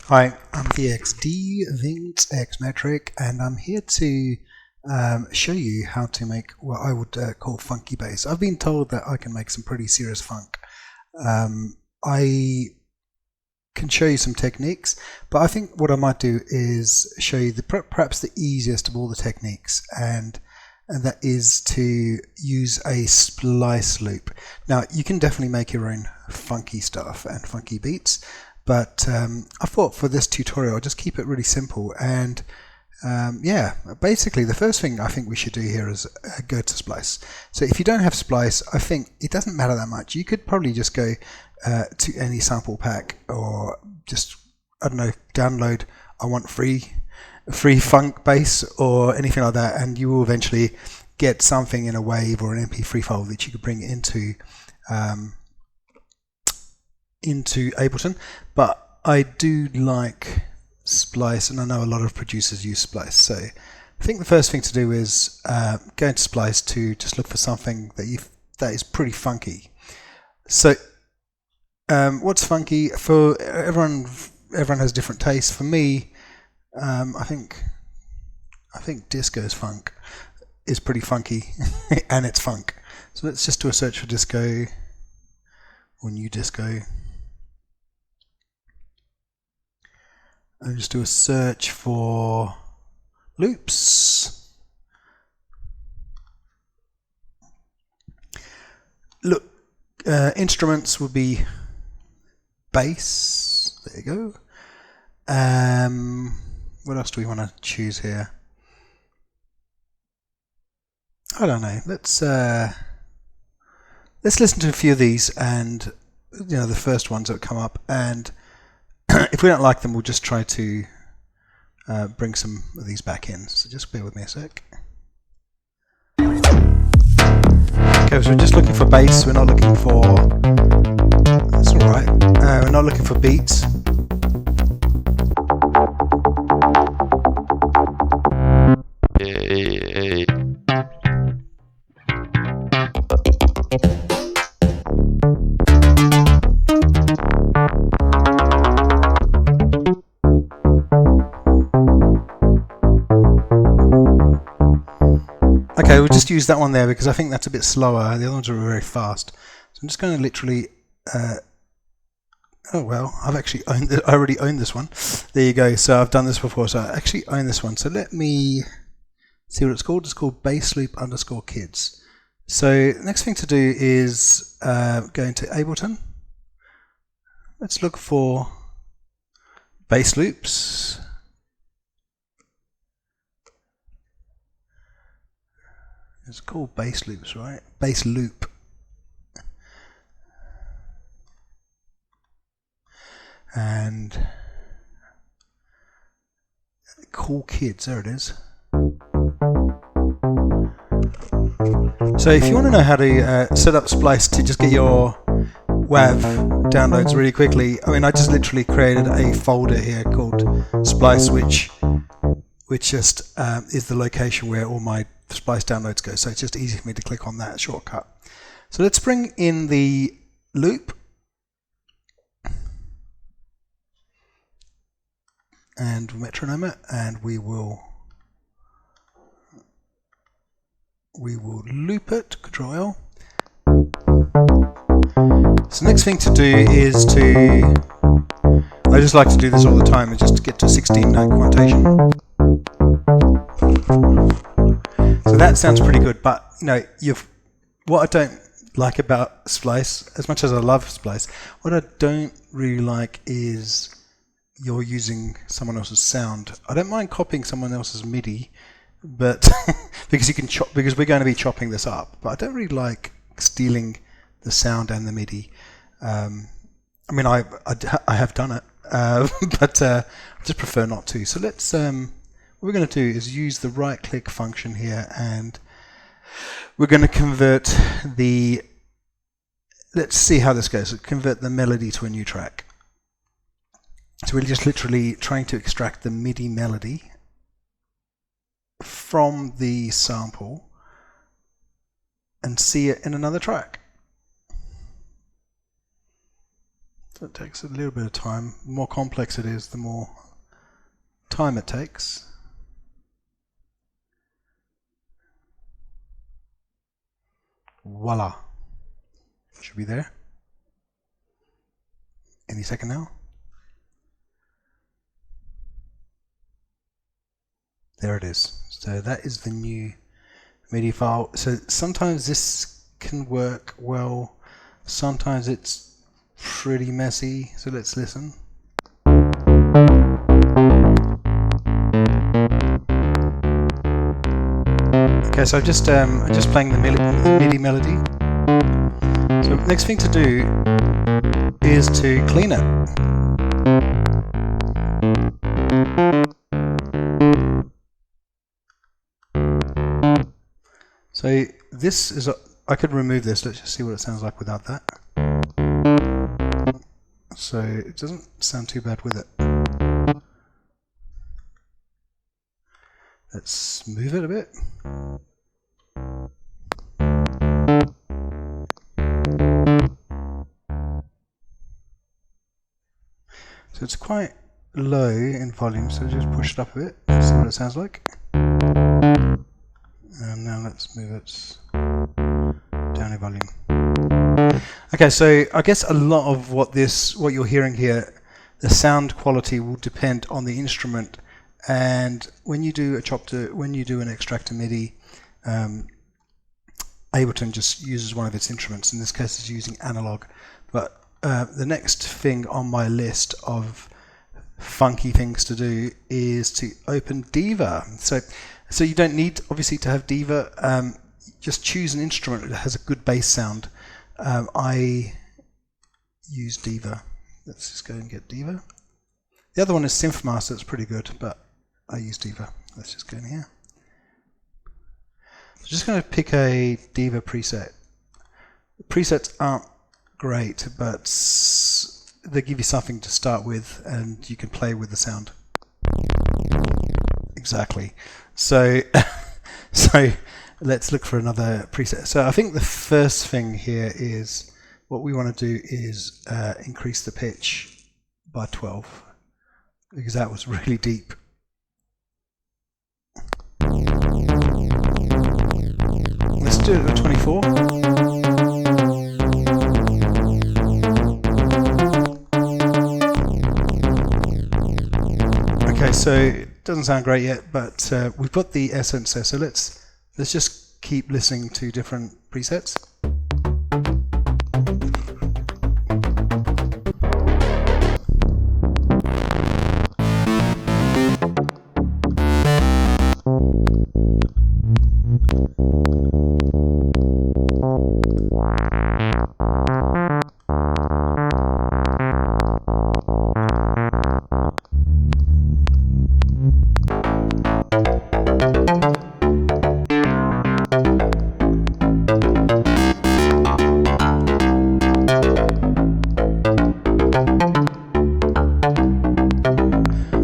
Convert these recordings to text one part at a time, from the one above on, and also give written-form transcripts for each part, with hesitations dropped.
Hi, I'm VXD, Vince X Metric, and I'm here to show you how to make what I would call funky bass. I've been told that I can make some pretty serious funk. I can show you some techniques, but I think what I might do is show you perhaps the easiest of all the techniques, and that is to use a splice loop. Now, you can definitely make your own funky stuff and funky beats, but I thought for this tutorial I'll just keep it really simple. And yeah, basically the first thing I think we should do here is go to Splice. So if you don't have Splice, I think it doesn't matter that much. You could probably just go to any sample pack, or just, I don't know, download I want free funk bass or anything like that, and you will eventually get something in a wave or an MP3 file that you could bring into Ableton. But I do like Splice, and I know a lot of producers use Splice. So I think the first thing to do is go into Splice to just look for something that is pretty funky. So what's funky for everyone? Everyone has different tastes. For me, I think disco's funk is pretty funky, and it's funk. So let's just do a search for disco or new disco, and just do a search for loops. Look, instruments would be bass. There you go. What else do we want to choose here? I don't know. Let's listen to a few of these, and the first ones that come up, and if we don't like them, we'll just try to bring some of these back in. So just bear with me a sec. Okay, so we're just looking for bass. We're not looking for. That's all right. We're not looking for beats. Okay, we'll just use that one there because I think that's a bit slower. The other ones are very fast. So I'm just going to literally. Oh well, I've actually I already own this one. There you go. So I've done this before, so I actually own this one. So let me see what it's called. It's called bassloop_kids. So the next thing to do is go into Ableton. Let's look for bass loops. It's called bass loops, right? Bass loop. And cool kids, there it is. So if you want to know how to set up Splice to just get your WAV downloads really quickly, I mean, I just literally created a folder here called Splice, which just is the location where all my Splice downloads go. So it's just easy for me to click on that shortcut. So let's bring in the loop. And metronome it, and we will loop it. Control L. So next thing to do is I just like to do this all the time, is just to get to 16-note quantation. So that sounds pretty good, but what I don't like about Splice, as much as I love Splice, what I don't really like is you're using someone else's sound. I don't mind copying someone else's MIDI, but because we're going to be chopping this up. But I don't really like stealing the sound and the MIDI. I mean, I have done it, but I just prefer not to. So let's. What we're going to do is use the right-click function here, and we're going to convert the. Let's see how this goes. Convert the melody to a new track. So we're just literally trying to extract the MIDI melody from the sample and see it in another track. So it takes a little bit of time. The more complex it is, the more time it takes. Voila. Should be there. Any second now. There it is. So that is the new MIDI file. So sometimes this can work well, sometimes it's pretty messy. So let's listen. Okay, so I'm just playing the MIDI melody. So next thing to do is to clean it. So this is, I could remove this, let's just see what it sounds like without that. So it doesn't sound too bad with it. Let's move it a bit. So it's quite low in volume, so just push it up a bit, see what it sounds like. And now let's move it down in volume. Okay, so I guess a lot of what you're hearing here, the sound quality will depend on the instrument. And when you do an extractor MIDI, Ableton just uses one of its instruments. In this case, it's using analog. But the next thing on my list of funky things to do is to open Diva. So you don't need, obviously, to have Diva. Just choose an instrument that has a good bass sound. I use Diva. Let's just go and get Diva. The other one is Synth Master. It's pretty good, but I use Diva. Let's just go in here. I'm just going to pick a Diva preset. The presets aren't great, but they give you something to start with, and you can play with the sound. Exactly. So, so let's look for another preset. So I think the first thing here is what we want to do is increase the pitch by 12, because that was really deep. Let's do it at 24. Okay, so it doesn't sound great yet, but we've got the essence there. So let's just keep listening to different presets.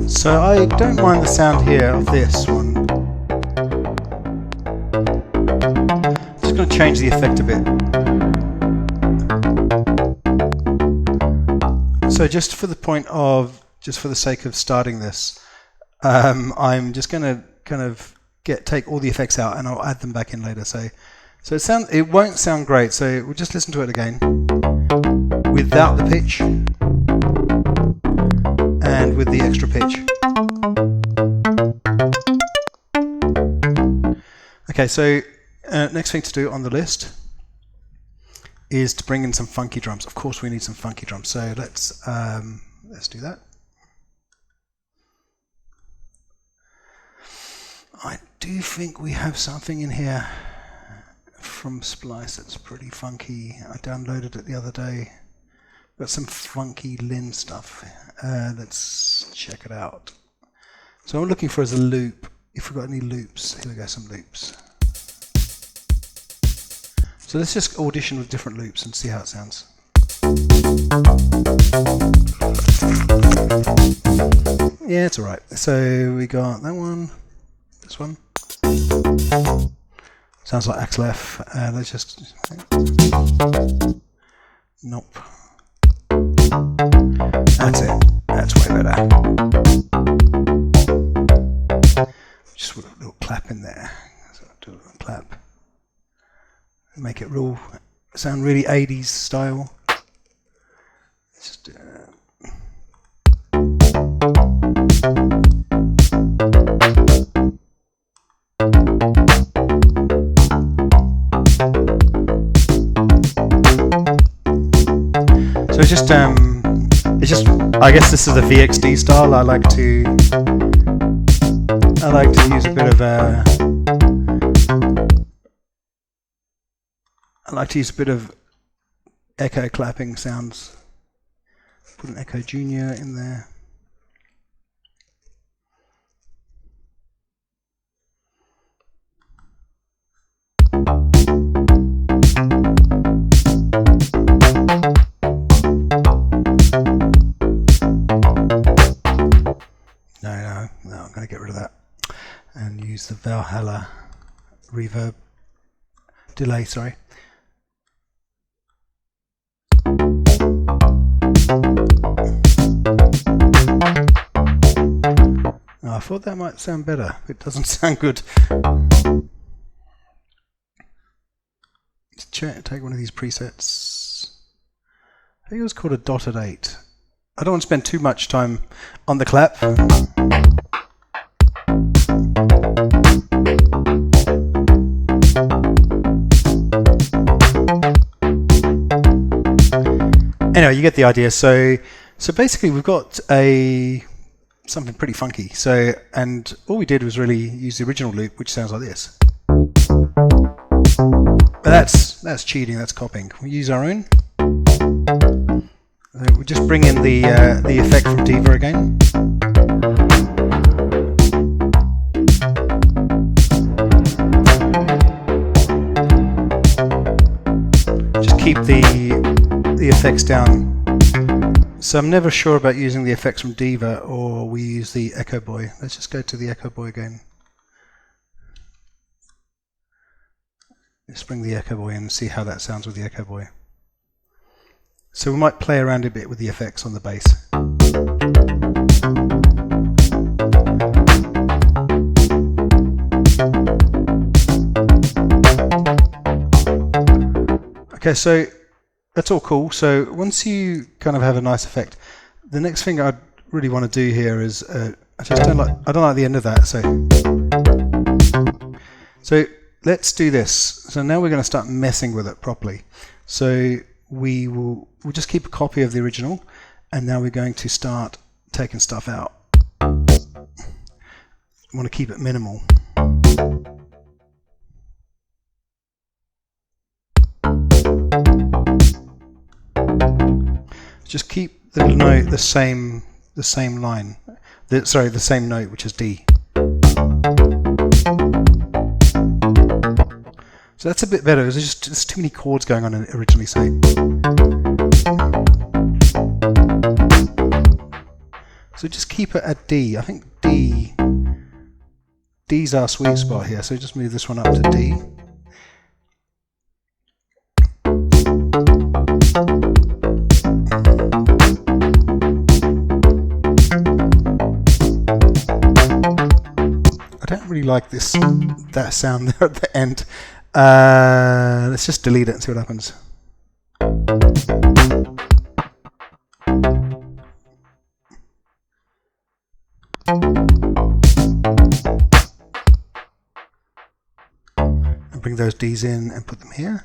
So I don't mind the sound here of this one. Just going to change the effect a bit. So just for the sake of starting this, I'm just going to kind of take all the effects out, and I'll add them back in later. So it won't sound great. So we'll just listen to it again without the pitch and with the extra pitch. Okay, so next thing to do on the list is to bring in some funky drums. Of course, we need some funky drums. So let's do that. I do think we have something in here from Splice that's pretty funky. I downloaded it the other day. Got some funky Lin stuff. Let's check it out. So what I'm looking for is a loop. If we've got any loops, here we go, some loops. So let's just audition with different loops and see how it sounds. Yeah, it's alright. So we got that one, this one. Sounds like Axel F. Let's just... Nope. That's it. That's way better. Just put a little clap in there. So do a little clap. Make it sound really 80s style. Just do that. So it's just I guess this is the VXD style. I like to use a bit of echo clapping sounds. Put an Echo Junior in there. No, I'm going to get rid of that and use the Valhalla reverb delay, sorry. Oh, I thought that might sound better. It doesn't sound good. Let's take one of these presets. I think it was called a dotted 8. I don't want to spend too much time on the clap. Anyway, you get the idea. So basically we've got something pretty funky. So, and all we did was really use the original loop, which sounds like this. But that's cheating, that's copying. We use our own. We just bring in the effect from Diva again. Just keep the effects down. So I'm never sure about using the effects from Diva or we use the Echo Boy. Let's just go to the Echo Boy again. Let's bring the Echo Boy in and see how that sounds with the Echo Boy. So we might play around a bit with the effects on the bass. Okay, so that's all cool. So once you kind of have a nice effect, the next thing I really want to do here is I don't like the end of that. So let's do this. So now we're going to start messing with it properly. So we'll just keep a copy of the original, and now we're going to start taking stuff out. I want to keep it minimal. Just keep the note the same line. The same note, which is D. So that's a bit better. There's too many chords going on originally. So just keep it at D. I think D's our sweet spot here. So just move this one up to D. I don't really like that sound there at the end. Let's just delete it and see what happens. And bring those Ds in and put them here.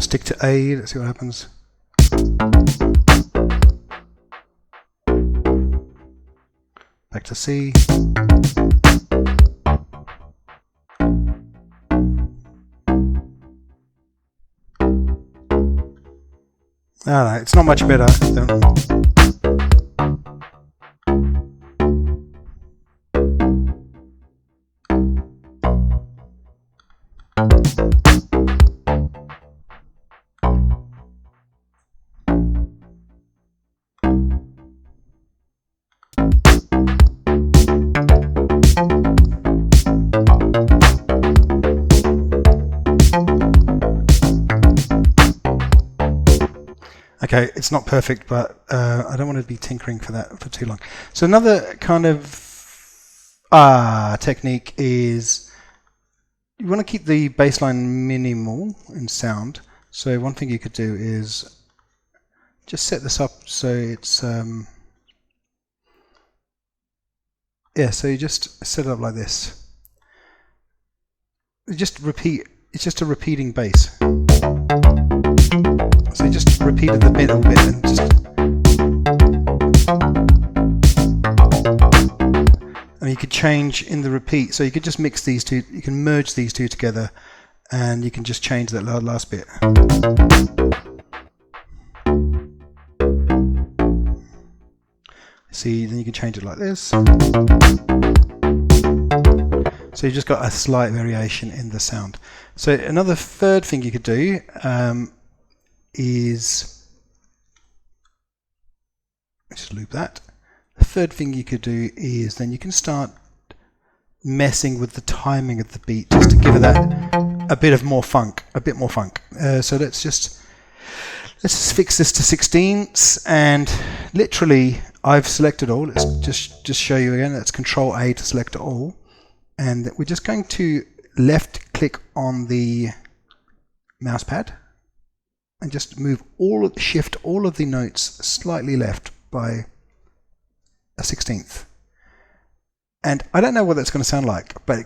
Stick to A, let's see what happens. Back to C. No, it's not much better. Okay, it's not perfect, but I don't want to be tinkering for that for too long. So another kind of technique is you want to keep the bass line minimal in sound. So one thing you could do is just set this up so it's so you just set it up like this. You just repeat. It's just a repeating bass. So you just repeat it the middle bit and you could change in the repeat. So you could just mix these two. You can merge these two together, and you can just change that last bit. See, then you can change it like this. So you just got a slight variation in the sound. So another third thing you could do is just loop that. The third thing you could do is then you can start messing with the timing of the beat just to give it that a bit more funk. So let's just fix this to 16ths, and literally I've selected all. Let's just show you again. That's Control A to select all, and we're just going to left click on the mouse pad and just shift all of the notes slightly left by a 16th. And I don't know what that's going to sound like, but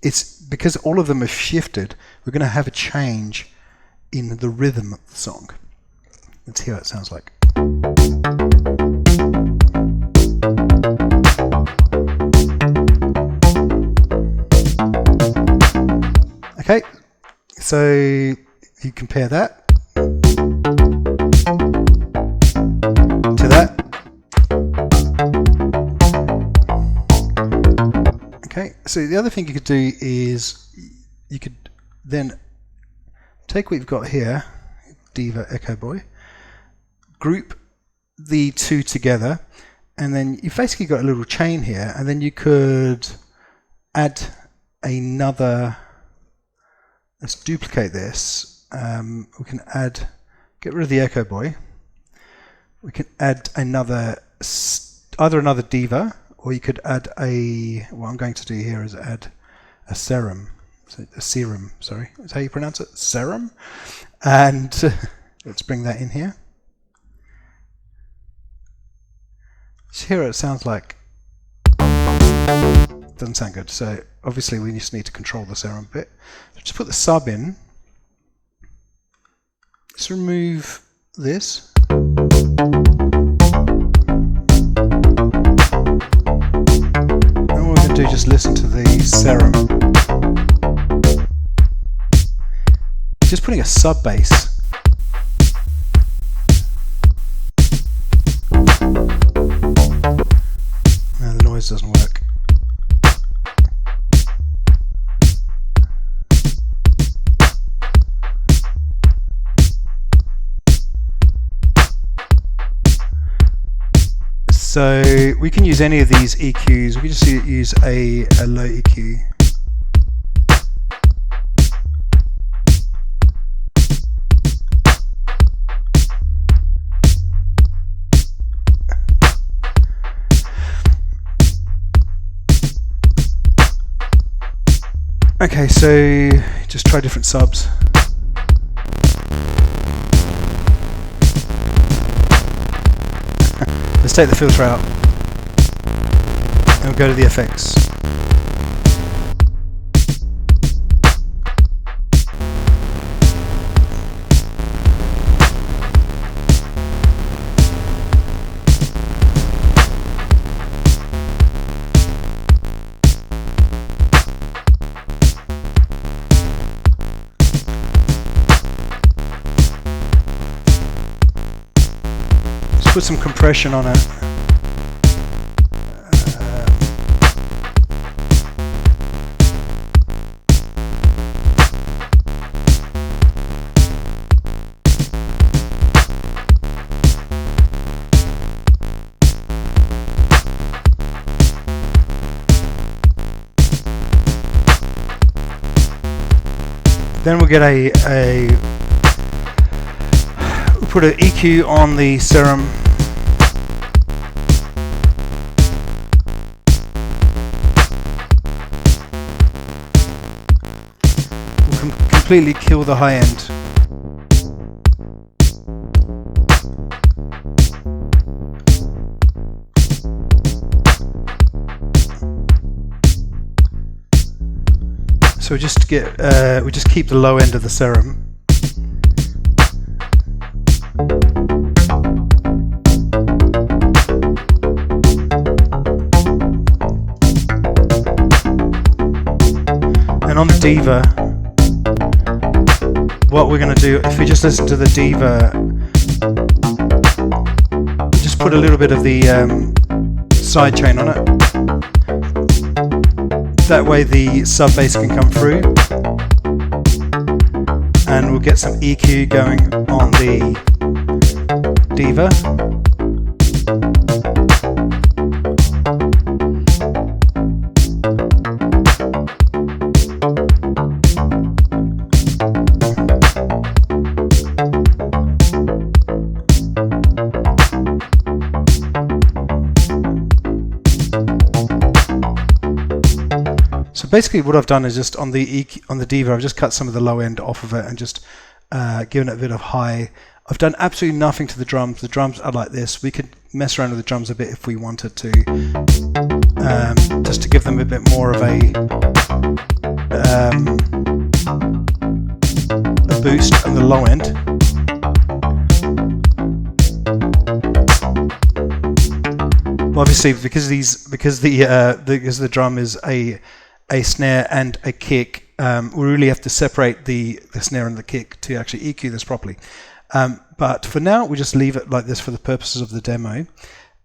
it's because all of them are shifted, we're going to have a change in the rhythm of the song. Let's hear what it sounds like. Okay, so if you compare that to that. Okay, so the other thing you could do is you could then take what you've got here, Diva Echo Boy, group the two together, and then you've basically got a little chain here, and then you could add another. Let's duplicate this. We can get rid of the Echo Boy. We can add either another Diva, or you could add what I'm going to do here is add a serum. Sorry, is how you pronounce it? Serum. And let's bring that in here. So here it sounds like. Doesn't sound good, so obviously we just need to control the serum bit. Just put the sub in. Let's remove this. And what we're going to do is just listen to the serum. Just putting a sub bass. No, the noise doesn't work. So we can use any of these EQs. We can just use a low EQ. Okay, so just try different subs. Let's take the filter out and we'll go to the effects. Put some compression on it. Then we'll get we'll put an EQ on the serum. We'll completely kill the high end. So we just keep the low end of the serum. And on the Diva, what we're going to do, if we just listen to the Diva, just put a little bit of the sidechain on it. That way the sub bass can come through, and we'll get some EQ going on the Diva. So basically what I've done is just on the EQ, on the Diva, I've just cut some of the low end off of it and just given it a bit of high. I've done absolutely nothing to the drums. The drums are like this. We could mess around with the drums a bit if we wanted to, just to give them a bit more of a boost on the low end. Well, obviously, because the drum is a snare and a kick, we really have to separate the snare and the kick to actually EQ this properly. But for now, we just leave it like this for the purposes of the demo.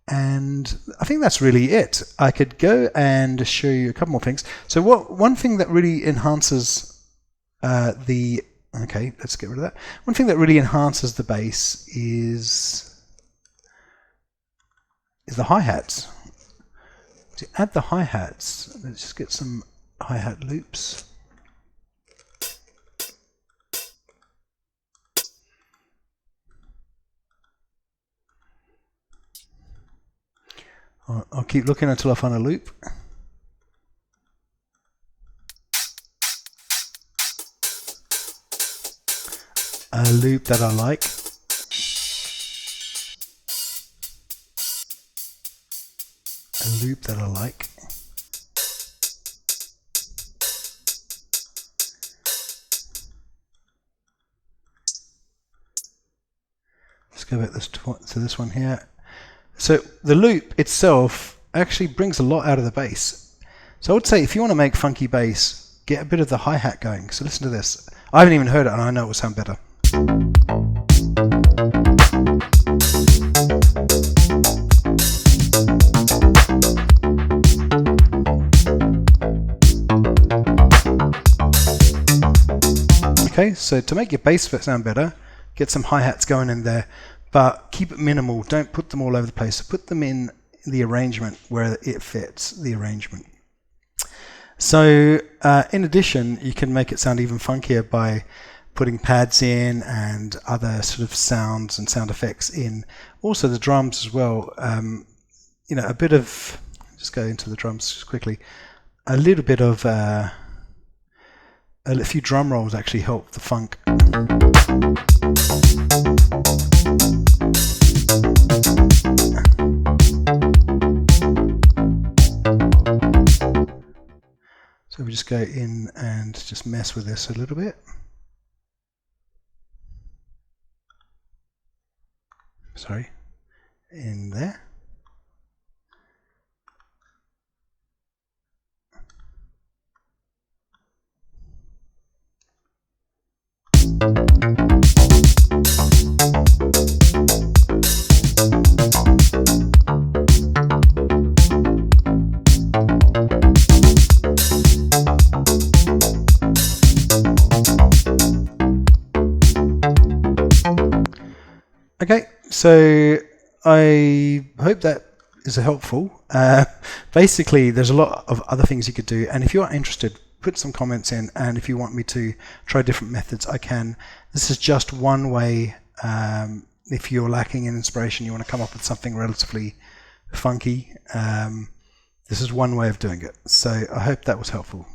And I think that's really it. I could go and show you a couple more things. So one thing that really enhances okay, let's get rid of that. One thing that really enhances the bass is the hi-hats. To add the hi-hats, let's just get some hi-hat loops. I'll keep looking until I find a loop. A loop that I like. A loop that I like. Let's go back to this one here. So the loop itself actually brings a lot out of the bass. So I would say if you want to make funky bass, get a bit of the hi-hat going. So listen to this. I haven't even heard it and I know it will sound better. Okay, so to make your bass sound better, get some hi-hats going in there, but keep it minimal. Don't put them all over the place. Put them in the arrangement where it fits the arrangement. So in addition, you can make it sound even funkier by putting pads in and other sort of sounds and sound effects in. Also the drums as well. You know, a bit of, just go into the drums just quickly, a little bit of a few drum rolls actually help the funk. So we just go in and just mess with this a little bit. Sorry, in there. Okay, so I hope that is helpful. Basically, there's a lot of other things you could do, and if you are interested, put some comments in, and if you want me to try different methods, I can. This is just one way if you're lacking in inspiration, you want to come up with something relatively funky, this is one way of doing it. So I hope that was helpful.